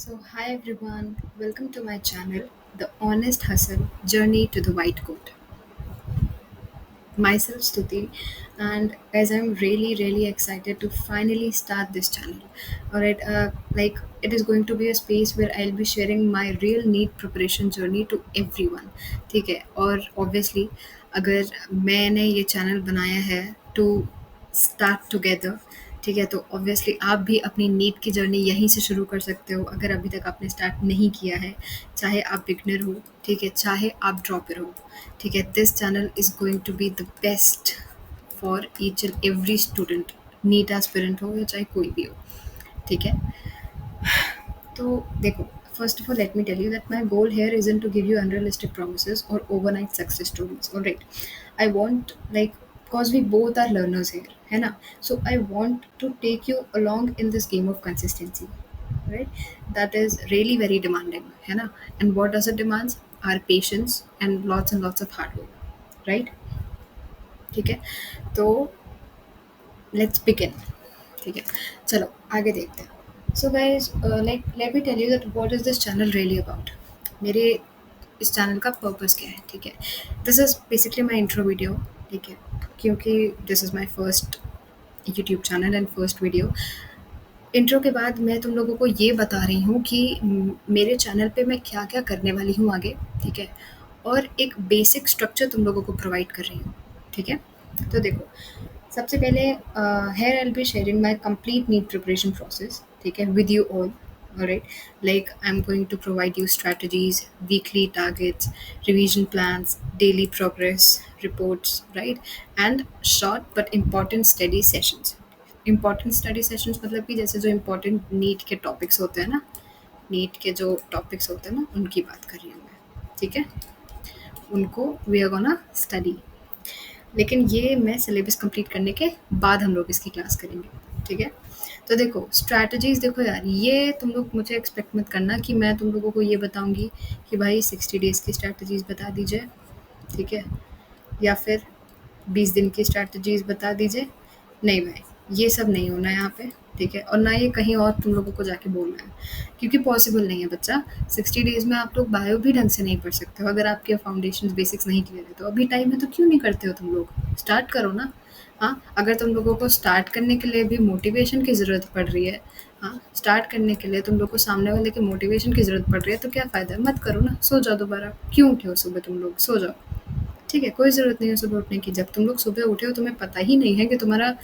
Hi everyone, welcome to my channel, The Honest Hustle Journey to the White Coat. Myself Stuti, and as I'm really excited to finally start this channel. Alright, like it is going to be a space where I'll be sharing my real neat preparation journey to everyone. ठीक है, और obviously अगर मैंने ये channel बनाया है to start together, ठीक है, तो ऑब्वियसली आप भी अपनी नीट की जर्नी यहीं से शुरू कर सकते हो अगर अभी तक आपने स्टार्ट नहीं किया है। चाहे आप बिगनर हो, ठीक है, चाहे आप ड्रॉपर हो, ठीक है, this channel is going to be the best for each and every student, NEET aspirant हो या चाहे कोई भी हो, ठीक है। तो देखो, first of all, let me tell you that my goal here isn't to give you unrealistic promises or overnight success stories. All right, I want like because we both are learners here, है ना? So I want to take you along in this game of consistency, right? That is really very demanding, है ना? And what does it demands? Our patience and lots of hard work, right? ठीक है, तो let's begin. ठीक है, चलो आगे देखते हैं। So guys, like let me tell you that what is this channel really about. मेरे इस चैनल का पर्पस क्या है, ठीक है। This is basically my intro video, ठीक है, क्योंकि this is my first YouTube channel and first video. Intro के बाद मैं तुम लोगों को ये बता रही हूँ कि मेरे चैनल पे मैं क्या क्या करने वाली हूँ आगे, ठीक है, और एक बेसिक स्ट्रक्चर तुम लोगों को प्रोवाइड कर रही हूँ, ठीक है। तो देखो, सबसे पहले here I'll be sharing my complete NEET preparation process, ठीक है, with you all. Alright, like I'm going to provide you strategies, weekly targets, revision plans, daily progress reports, right, and short but important study sessions. Important study sessions मतलब कि जैसे जो important NEET के topics होते हैं ना, NEET के जो टॉपिक्स होते हैं ना, उनकी बात कर रही हूँ मैं, ठीक है। उनको वी आर गोना स्टडी, लेकिन ये मैं सिलेबस कंप्लीट करने के बाद हम लोग इसकी क्लास करेंगे, ठीक है। तो देखो स्ट्रैटेजीज, देखो यार, ये तुम लोग मुझे एक्सपेक्ट मत करना कि मैं तुम लोगों को ये बताऊंगी कि भाई 60 डेज़ की स्ट्रैटेजीज बता दीजिए, ठीक है, या फिर 20 दिन की स्ट्रैटेजीज बता दीजिए। नहीं भाई, ये सब नहीं होना है यहाँ पे, ठीक है, और ना ये कहीं और तुम लोगों को जाके बोलना है, क्योंकि पॉसिबल नहीं है बच्चा। 60 डेज़ में आप लोग बायो भी ढंग से नहीं पढ़ सकते हो अगर आपके फाउंडेशन बेसिक्स नहीं क्लियर है। तो अभी टाइम है, तो क्यों नहीं करते हो तुम लोग? स्टार्ट करो ना। हाँ, अगर तुम लोगों को स्टार्ट करने के लिए भी मोटिवेशन की ज़रूरत पड़ रही है, हाँ, स्टार्ट करने के लिए तुम लोग को सामने वाले के मोटिवेशन की ज़रूरत पड़ रही है, तो क्या फ़ायदा है? मत करो ना, सो जाओ दोबारा। क्यों उठे हो सुबह तुम लोग? सो जाओ, ठीक है, कोई ज़रूरत नहीं है सुबह उठने की। जब तुम लोग सुबह उठे हो, तुम्हें पता ही नहीं है कि तुम्हारा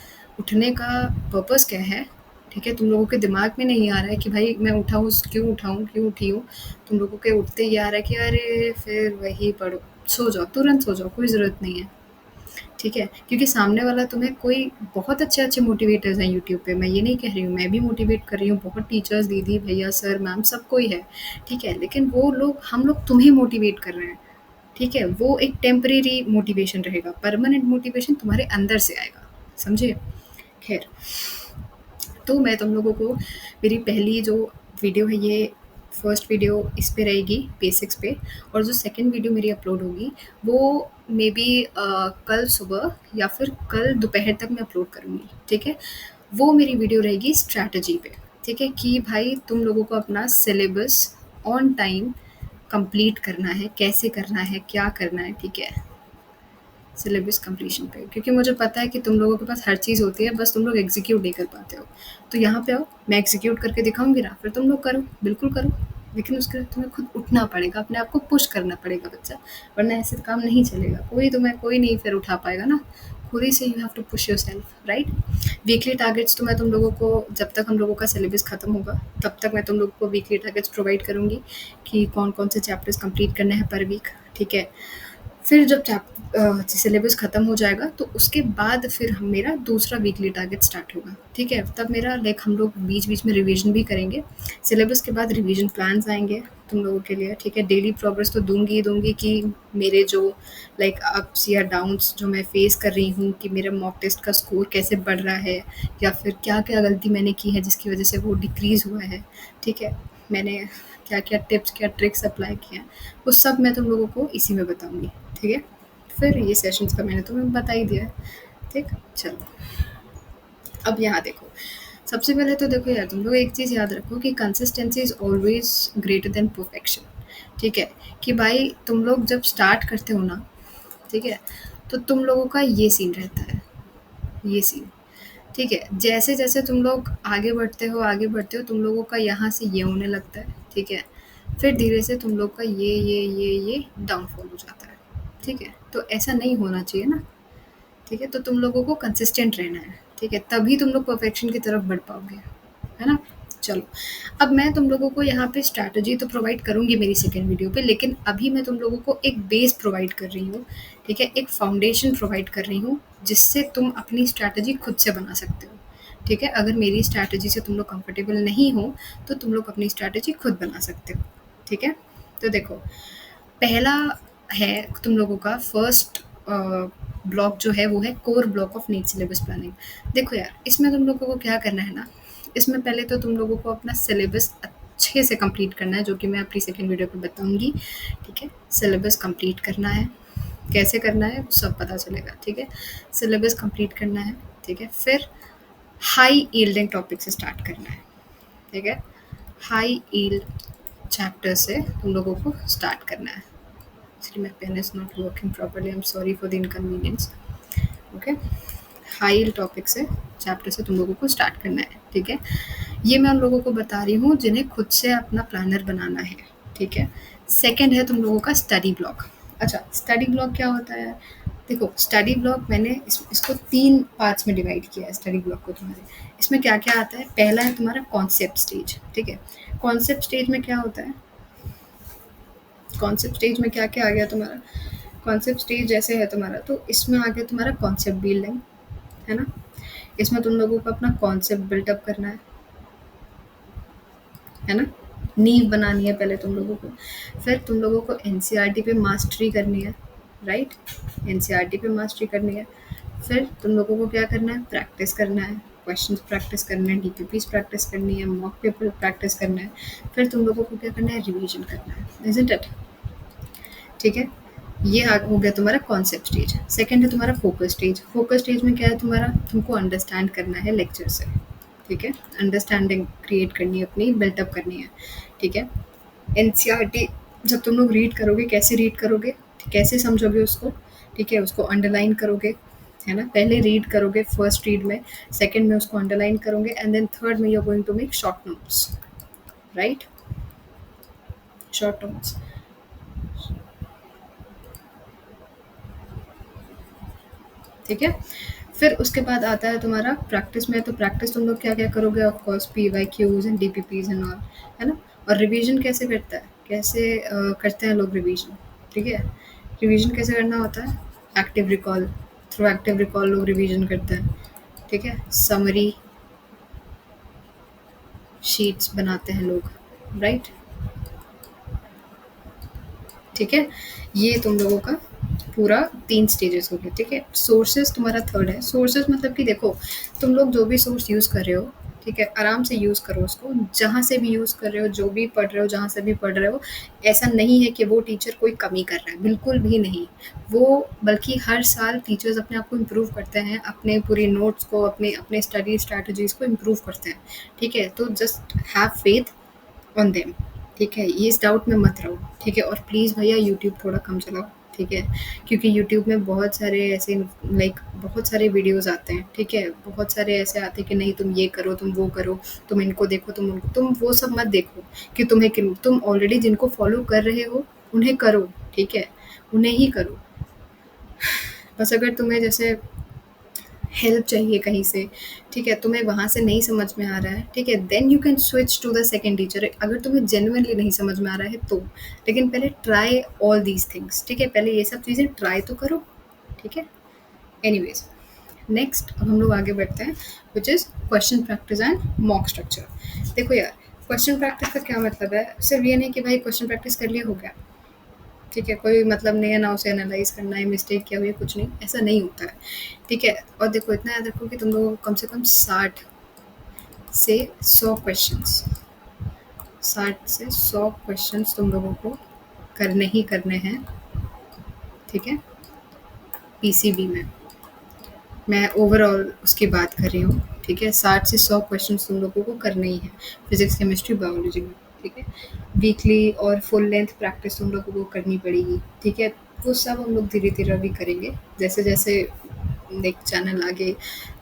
उठने का पर्पस क्या है, ठीक है, तुम लोगों के दिमाग में नहीं आ रहा है कि भाई मैं उठा हूँ, क्यों उठाऊँ, क्यों उठी हूँ। तुम लोगों के उठते ये आ रहा है कि अरे फिर वही पढ़ो। सो जाओ, तुरंत सो जाओ, कोई ज़रूरत नहीं है, ठीक है, क्योंकि सामने वाला तुम्हें कोई बहुत अच्छे मोटिवेटर्स हैं यूट्यूब पे। मैं ये नहीं कह रही हूँ, मैं भी मोटिवेट कर रही हूँ, बहुत टीचर्स, दीदी भैया सर मैम सब कोई है, ठीक है, लेकिन वो लोग, हम लोग तुम्हें मोटिवेट कर रहे हैं, ठीक है, वो एक टेम्परेरी मोटिवेशन रहेगा, परमानेंट मोटिवेशन तुम्हारे अंदर से आएगा, समझे। खैर, तो मैं तुम लोगों को, मेरी पहली जो वीडियो है, ये फर्स्ट वीडियो इस पे रहेगी बेसिक्स पे, और जो सेकंड वीडियो मेरी अपलोड होगी वो मे बी कल सुबह या फिर कल दोपहर तक मैं अपलोड करूँगी, ठीक है। वो मेरी वीडियो रहेगी स्ट्रैटेजी पे, ठीक है, कि भाई तुम लोगों को अपना सिलेबस ऑन टाइम कंप्लीट करना है, कैसे करना है, क्या करना है, ठीक है, सिलेबस कंप्लीशन पे, क्योंकि मुझे पता है कि तुम लोगों के पास हर चीज़ होती है, बस तुम लोग एग्जीक्यूट नहीं कर पाते हो। तो यहाँ पे आओ, मैं एग्जीक्यूट करके दिखाऊंगी ना, फिर तुम लोग करो, बिल्कुल करो, लेकिन उसके लिए तुम्हें खुद उठना पड़ेगा, अपने आप को पुश करना पड़ेगा बच्चा, वरना ऐसे काम नहीं चलेगा। कोई नहीं फिर उठा पाएगा ना, खुद ही से you have to push yourself, right. Weekly targets तो मैं तुम लोगों को, जब तक हम लोगों का सिलेबस खत्म होगा तब तक मैं तुम लोगों को वीकली टारगेट्स प्रोवाइड करूँगी कि कौन कौन से चैप्टर्स कंप्लीट करने हैं पर वीक, ठीक है। फिर जब सिलेबस ख़त्म हो जाएगा तो उसके बाद फिर मेरा दूसरा वीकली टारगेट स्टार्ट होगा, ठीक है। तब मेरा लाइक हम लोग बीच-बीच में रिवीजन भी करेंगे। सिलेबस के बाद रिवीजन प्लान्स आएँगे तुम लोगों के लिए, ठीक है। डेली प्रोग्रेस तो दूँगी ही दूँगी कि मेरे जो लाइक अप्स या डाउन्स जो मैं फेस कर रही हूँ, कि मेरा मॉक टेस्ट का स्कोर कैसे बढ़ रहा है, या फिर क्या-क्या गलती मैंने की है जिसकी वज़ह से वो डिक्रीज़ हुआ है, ठीक है। मैंने क्या-क्या टिप्स, क्या ट्रिक्स अप्लाई किए हैं, वो सब मैं तुम लोगों को इसी में बताऊँगी, ठीक है। फिर ये सेशंस का मैंने तुम्हें बता ही दिया है, ठीक। चलो, अब यहाँ देखो, सबसे पहले तो देखो यार, तुम लोग एक चीज़ याद रखो कि consistency is always greater than perfection, ठीक है? कि भाई तुम लोग जब स्टार्ट करते हो ना, ठीक है? तो तुम लोगों का ये सीन रहता है, ये सीन, ठीक है? जैसे-जैसे तुम लोग आगे बढ़ते हो, तुम लोगों का यहाँ से ये होने लगता है, ठीक है? फिर धीरे से तुम लोग का ये डाउनफॉल हो जाता है, ठीक है? तो ऐसा नहीं होना चाहिए ना, ठीक है? तो तुम लोगों को कंसिस्टेंट रहना है, ठीक है? तभी तुम लोग परफेक्शन की तरफ बढ़ पाओगे, है ना? चलो, अब मैं तुम लोगों को यहाँ पे स्ट्रैटेजी तो प्रोवाइड करूँगी मेरी सेकंड वीडियो पे, लेकिन अभी मैं तुम लोगों को एक बेस प्रोवाइड कर रही हूँ, ठीक है? एक फाउंडेशन प्रोवाइड कर रही हूँ, जिससे तुम अपनी स्ट्रैटेजी खुद से बना सकते हो, ठीक है? अगर मेरी स्ट्रैटेजी से तुम लोग कंफर्टेबल नहीं हो, तो तुम लोग अपनी स्ट्रैटेजी खुद बना सकते हो, ठीक है? तो देखो, पहला है तुम लोगों का फर्स्ट ब्लॉक जो है वो है core block of NEET syllabus planning. देखो यार, इसमें तुम लोगों को क्या करना है ना, इसमें पहले तो तुम लोगों को अपना सिलेबस अच्छे से कंप्लीट करना है, जो कि मैं अपनी सेकेंड वीडियो पे बताऊंगी, ठीक है? सिलेबस कंप्लीट करना है, कैसे करना है सब पता चलेगा, ठीक है? सिलेबस कंप्लीट करना है, ठीक है? फिर हाई यील्डिंग टॉपिक से स्टार्ट करना है, ठीक है? हाई यील्ड चैप्टर से तुम लोगों को स्टार्ट करना है। Actually, my pen is not working properly. I'm sorry for the inconvenience. Okay. High topic से चैप्टर से तुम लोगों को स्टार्ट करना है, ठीक है? ये मैं उन लोगों को बता रही हूँ जिन्हें खुद से अपना प्लानर बनाना है, ठीक है? सेकंड है तुम लोगों का स्टडी ब्लॉक। अच्छा, स्टडी ब्लॉक क्या होता है? देखो, स्टडी ब्लॉक मैंने इसको 3 पार्ट्स में डिवाइड किया है स्टडी ब्लॉक को तुम्हारे। इसमें क्या-क्या आता है? पहला है तुम्हारा कॉन्सेप्ट स्टेज, ठीक है? कॉन्सेप्ट स्टेज में क्या होता है? कॉन्सेप्ट स्टेज में क्या-क्या आ गया तुम्हारा? कॉन्सेप्ट स्टेज जैसे है तुम्हारा, तो इसमें आ गया तुम्हारा कॉन्सेप्ट बिल्डिंग, है ना? इसमें तुम लोगों को अपना कॉन्सेप्ट बिल्डअप करना है ना? नींव बनानी है पहले तुम लोगों को। फिर तुम लोगों को एनसीईआरटी पे मास्टरी करनी है, राइट? एनसीईआरटी पे मास्टरी करनी है। फिर तुम लोगों को क्या करना है? प्रैक्टिस करना है, क्वेश्चंस प्रैक्टिस करने हैं, डीपीपीज प्रैक्टिस करनी है, मॉक पेपर प्रैक्टिस करना है। फिर तुम लोगों को क्या करना है? रिवीजन करना है, इज़न्ट इट? ठीक है? ये हो गया तुम्हारा कॉन्सेप्ट स्टेज। सेकंड है तुम्हारा फोकस स्टेज। फोकस स्टेज में क्या है तुम्हारा? तुमको अंडरस्टैंड करना है लेक्चर से, ठीक है? अंडरस्टैंडिंग क्रिएट करनी है, अपनी बिल्टअप करनी है, ठीक है? एनसीईआरटी जब तुम लोग रीड करोगे, कैसे रीड करोगे? कैसे समझोगे उसको? ठीक है? उसको अंडरलाइन करोगे, है ना? पहले रीड करोगे फर्स्ट रीड में, सेकंड में उसको अंडरलाइन करोगे, एंड देन थर्ड में you are going to make short notes, right? Short notes. ठीक है? फिर उसके बाद आता है तुम्हारा प्रैक्टिस में, तो प्रैक्टिस तुम लोग क्या-क्या करोगे? Of course PYQs and DPPs and all, है ना? और रिवीजन कैसे करता है? कैसे करते हैं लोग रिवीजन, ठीक है? रिवीजन कैसे करना होता है? Active recall, through active recall लोग रिवीजन करते हैं, ठीक है? समरी शीट्स बनाते हैं लोग, राइट? ठीक है? ये तुम लोगों का पूरा 3 स्टेजेस हो गए, ठीक है? सोर्सेज़ तुम्हारा थर्ड है। सोर्सेज़ मतलब कि देखो, तुम लोग जो भी सोर्स यूज़ कर रहे हो, ठीक है? आराम से यूज़ करो उसको, जहाँ से भी यूज़ कर रहे हो, जो भी पढ़ रहे हो, जहाँ से भी पढ़ रहे हो, ऐसा नहीं है कि वो टीचर कोई कमी कर रहा है, बिल्कुल भी नहीं। वो बल्कि हर साल टीचर्स अपने आप को इम्प्रूव करते हैं, अपने पूरे नोट्स को, अपने अपने स्टडी स्ट्रैटेजीज़ को इम्प्रूव करते हैं, ठीक है? तो just have faith on them, ठीक है? ये इस डाउट में मत रहो, ठीक है? और प्लीज़ भैया यूट्यूब थोड़ा कम चलाओ, ठीक है? क्योंकि यूट्यूब में बहुत सारे ऐसे लाइक बहुत सारे वीडियोज़ आते हैं, ठीक है? बहुत सारे ऐसे आते हैं कि नहीं तुम ये करो, तुम वो करो, तुम इनको देखो, तुम उनको, तुम वो सब मत देखो कि तुम्हें किन, तुम ऑलरेडी जिनको फॉलो कर रहे हो, उन्हें करो, ठीक है? उन्हें ही करो। बस अगर तुम्हें जैसे हेल्प चाहिए कहीं से, ठीक है? तुम्हें वहाँ से नहीं समझ में आ रहा है, ठीक है? Then you can switch to the second teacher, अगर तुम्हें जेन्युइनली नहीं समझ में आ रहा है तो। लेकिन पहले ट्राई ऑल दीज़ थिंग्स, ठीक है? पहले ये सब चीज़ें ट्राई तो करो, ठीक है? एनीवेज़, नेक्स्ट अब हम लोग आगे बढ़ते हैं, which is question practice and mock structure. देखो यार, क्वेश्चन प्रैक्टिस का क्या मतलब है? सिर्फ ये नहीं कि भाई क्वेश्चन प्रैक्टिस कर लिया हो गया, ठीक है? कोई मतलब नहीं है ना उसे एनालाइज़ करना है, मिस्टेक किया हुआ है, कुछ नहीं, ऐसा नहीं होता है, ठीक है? और देखो इतना याद रखो कि तुम लोगों को कम से कम 60 से 100 क्वेश्चंस, 60 से 100 क्वेश्चंस तुम लोगों को करने ही करने हैं, ठीक है? पीसीबी में, मैं ओवरऑल उसकी बात कर रही हूँ, ठीक है? 60 से 100 क्वेश्चंस तुम लोगों को करने ही हैं, फिज़िक्स, केमिस्ट्री, बायोलॉजी में, ठीक है? वीकली और फुल लेंथ प्रैक्टिस तुम लोगों को करनी पड़ेगी, ठीक है? वो सब हम लोग धीरे-धीरे अभी करेंगे, जैसे-जैसे लाइक चैनल आगे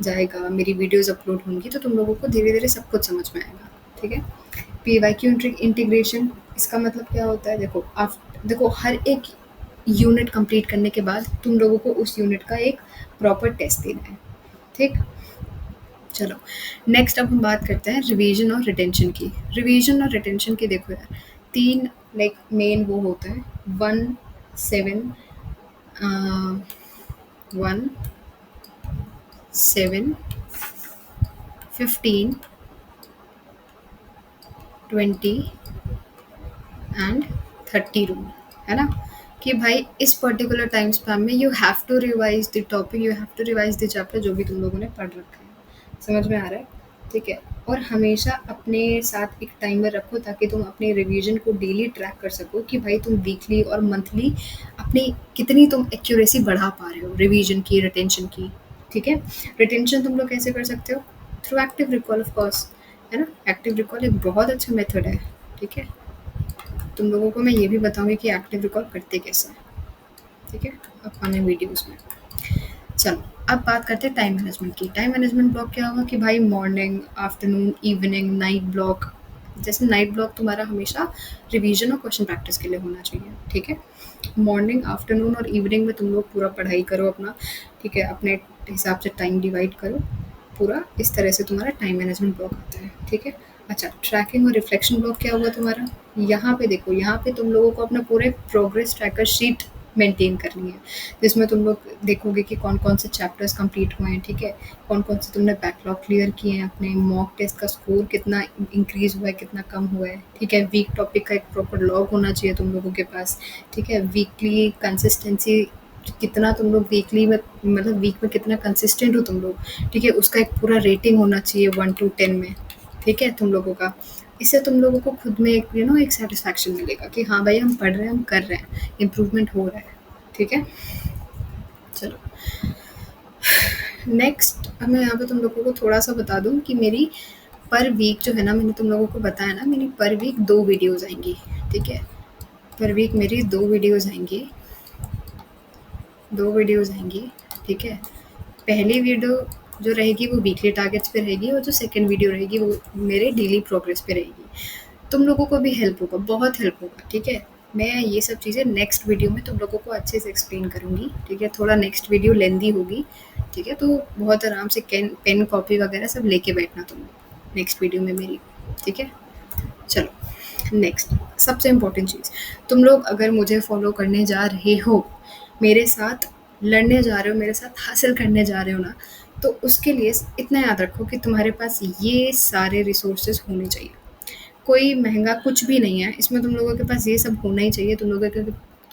जाएगा, मेरी वीडियोज़ अपलोड होंगी, तो तुम लोगों को धीरे-धीरे सब कुछ समझ में आएगा, ठीक है? पीवाईक्यू इंटीग्रेशन, इसका मतलब क्या होता है? देखो हर एक यूनिट कंप्लीट करने के बाद तुम लोगों को उस यूनिट का एक प्रॉपर टेस्ट देना है, ठीक? चलो, नेक्स्ट अब हम बात करते हैं रिवीजन और रिटेंशन की। रिवीजन और रिटेंशन की देखो यार, 3 लाइक मेन वो होते हैं, 1, 7 1, 7, 15, 20 एंड 30 रूल, है ना? कि भाई इस पर्टिकुलर टाइम स्पैन में you have to revise the topic, you have to revise the chapter जो भी तुम लोगों ने पढ़ रखा है। समझ में आ रहा है? ठीक है? और हमेशा अपने साथ एक टाइमर रखो ताकि तुम अपने रिवीजन को डेली ट्रैक कर सको कि भाई तुम वीकली और मंथली अपनी कितनी तुम एक्यूरेसी बढ़ा पा रहे हो रिवीजन की, रिटेंशन की, ठीक है? रिटेंशन तुम लोग कैसे कर सकते हो? Through active recall of course, है ना? एक्टिव रिकॉल एक बहुत अच्छा मेथड है, ठीक है? तुम लोगों को मैं ये भी बताऊंगी कि एक्टिव रिकॉल करते कैसे हैं, ठीक है? अपकमिंग वीडियोस में। चलो, अब बात करते हैं टाइम मैनेजमेंट की। टाइम मैनेजमेंट ब्लॉक क्या होगा कि भाई morning, afternoon, evening, night block. जैसे नाइट ब्लॉक तुम्हारा हमेशा रिवीजन और क्वेश्चन प्रैक्टिस के लिए होना चाहिए, ठीक है? मॉर्निंग, आफ्टरनून और इवनिंग में तुम लोग पूरा पढ़ाई करो अपना, ठीक है? अपने हिसाब से टाइम डिवाइड करो पूरा, इस तरह से तुम्हारा टाइम मैनेजमेंट ब्लॉक आता है, ठीक है? अच्छा, ट्रैकिंग और रिफ्लेक्शन ब्लॉक क्या होगा तुम्हारा? यहाँ पे देखो, यहाँ पे तुम लोगों को अपना पूरे प्रोग्रेस ट्रैकर शीट मेंटेन करनी है, जिसमें तुम लोग देखोगे कि कौन-कौन से चैप्टर्स कंप्लीट हुए हैं, ठीक है? कौन-कौन से तुमने बैकलॉग क्लियर किए हैं, अपने मॉक टेस्ट का स्कोर कितना इंक्रीज़ हुआ है, कितना कम हुआ है, ठीक है? वीक टॉपिक का एक प्रॉपर लॉग होना चाहिए तुम लोगों के पास, ठीक है? वीकली कंसिस्टेंसी कितना तुम लोग वीकली में, मतलब वीक में कितना कंसिस्टेंट हो तुम लोग, ठीक है? उसका एक पूरा रेटिंग होना चाहिए 1 टू 10 में, ठीक है? तुम लोगों का। इससे तुम लोगों को खुद में एक एक सैटिस्फैक्शन मिलेगा कि हाँ भाई हम पढ़ रहे हैं, हम कर रहे हैं, इम्प्रूवमेंट हो रहा है, ठीक है? चलो, नेक्स्ट अब मैं यहाँ पे तुम लोगों को थोड़ा-सा बता दूँ कि मेरी पर वीक जो है ना, मैंने तुम लोगों को बताया ना, मेरी पर वीक 2 वीडियोज़ आएँगी, ठीक है? पर वीक मेरी 2 वीडियोज़ आएँगी, 2 वीडियोज़ आएँगी, ठीक है? पहली वीडियो जो रहेगी वो वीकली टारगेट्स पे रहेगी और जो सेकंड वीडियो रहेगी वो मेरे डेली प्रोग्रेस पे रहेगी। तुम लोगों को भी हेल्प होगा, बहुत हेल्प होगा, ठीक है? मैं ये सब चीज़ें नेक्स्ट वीडियो में तुम लोगों को अच्छे से एक्सप्लेन करूँगी, ठीक है? थोड़ा नेक्स्ट वीडियो लेंदी होगी, ठीक है? तो बहुत आराम से पेन, कॉपी वगैरह सब लेके बैठना तुम लोग नेक्स्ट वीडियो में मेरी, ठीक है? चलो, नेक्स्ट सबसे इम्पोर्टेंट चीज़, तुम लोग अगर मुझे फॉलो करने जा रहे हो, मेरे साथ लड़ने जा रहे हो, मेरे साथ हासिल करने जा रहे हो ना, तो उसके लिए इतना याद रखो कि तुम्हारे पास ये सारे रिसोर्सेज होने चाहिए। कोई महंगा कुछ भी नहीं है, इसमें तुम लोगों के पास ये सब होना ही चाहिए। तुम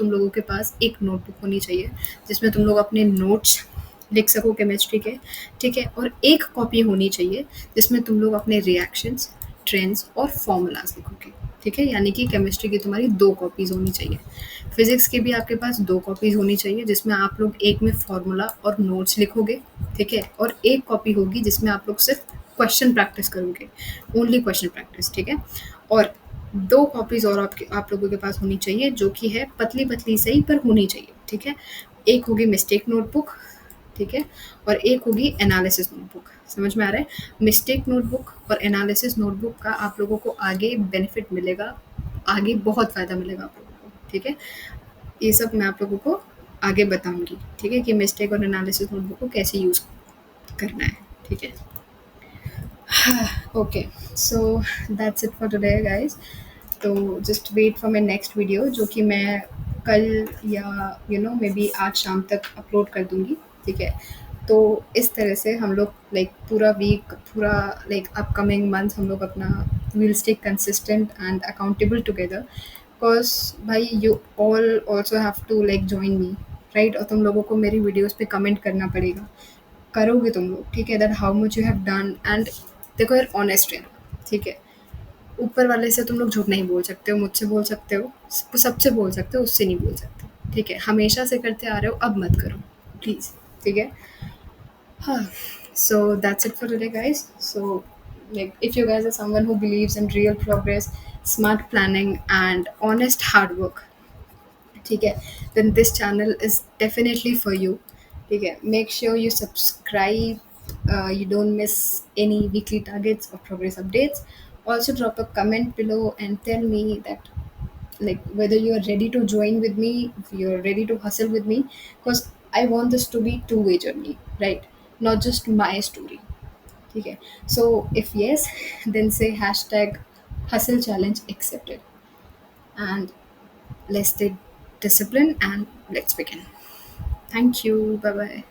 लोगों के पास एक नोटबुक होनी चाहिए जिसमें तुम लोग अपने नोट्स लिख सको केमिस्ट्री के, ठीक है? और एक कॉपी होनी चाहिए जिसमें तुम लोग अपने रिएक्शंस, ट्रेंड्स और फॉर्मूलाज लिखोगे, ठीक है? यानी कि केमिस्ट्री की तुम्हारी 2 कॉपीज़ होनी चाहिए। फिज़िक्स की भी आपके पास 2 कॉपीज़ होनी चाहिए जिसमें आप लोग एक में फॉर्मूला और नोट्स लिखोगे, ठीक है? और एक कॉपी होगी जिसमें आप लोग सिर्फ क्वेश्चन प्रैक्टिस करोगे, ओनली क्वेश्चन प्रैक्टिस, ठीक है? और 2 कॉपीज़ और आप लोगों के पास होनी चाहिए जो कि है पतली-पतली सही पर होनी चाहिए, ठीक है? एक होगी मिस्टेक नोटबुक, ठीक है? और एक होगी एनालिसिस नोटबुक। समझ में आ रहा है? मिस्टेक नोटबुक और एनालिसिस नोटबुक का आप लोगों को आगे बेनिफिट मिलेगा, आगे बहुत फ़ायदा मिलेगा आप लोगों को, ठीक है? ये सब मैं आप लोगों को आगे बताऊँगी, ठीक है? कि मिस्टेक और एनालिसिस नोटबुक को कैसे यूज़ करना है, ठीक है? Okay, so that's it for today guys. तो just wait for my next video जो कि मैं कल या मे बी आज शाम तक अपलोड कर दूँगी, ठीक है? तो इस तरह से हम लोग लाइक पूरा वीक, पूरा लाइक अपकमिंग मंथ हम लोग अपना will stay consistent and accountable together, because भाई you all also have to like join me, right? और तुम लोगों को मेरी वीडियोज़ पे कमेंट करना पड़ेगा, करोगे तुम लोग, ठीक है? That how much you have done. And देखो यार, ऑनेस्ट रहना, ठीक है? ऊपर वाले से तुम लोग झूठ नहीं बोल सकते हो, मुझसे बोल सकते हो, सबसे बोल सकते हो, उससे नहीं बोल सकते, ठीक है? हमेशा से करते आ रहे हो, अब मत करो प्लीज़, ठीक है? So that's it for today, guys. So, like, if you guys are someone who believes in real progress, smart planning, and honest hard work, okay, then this channel is definitely for you. Okay, make sure you subscribe. You don't miss any weekly targets or progress updates. Also, drop a comment below and tell me that, like, whether you are ready to join with me, if you're ready to hustle with me, because I want this to be two-way journey, right? Not just my story. Okay, so if yes, then say hashtag hustle challenge accepted, and let's stay disciplined and let's begin. Thank you. Bye bye.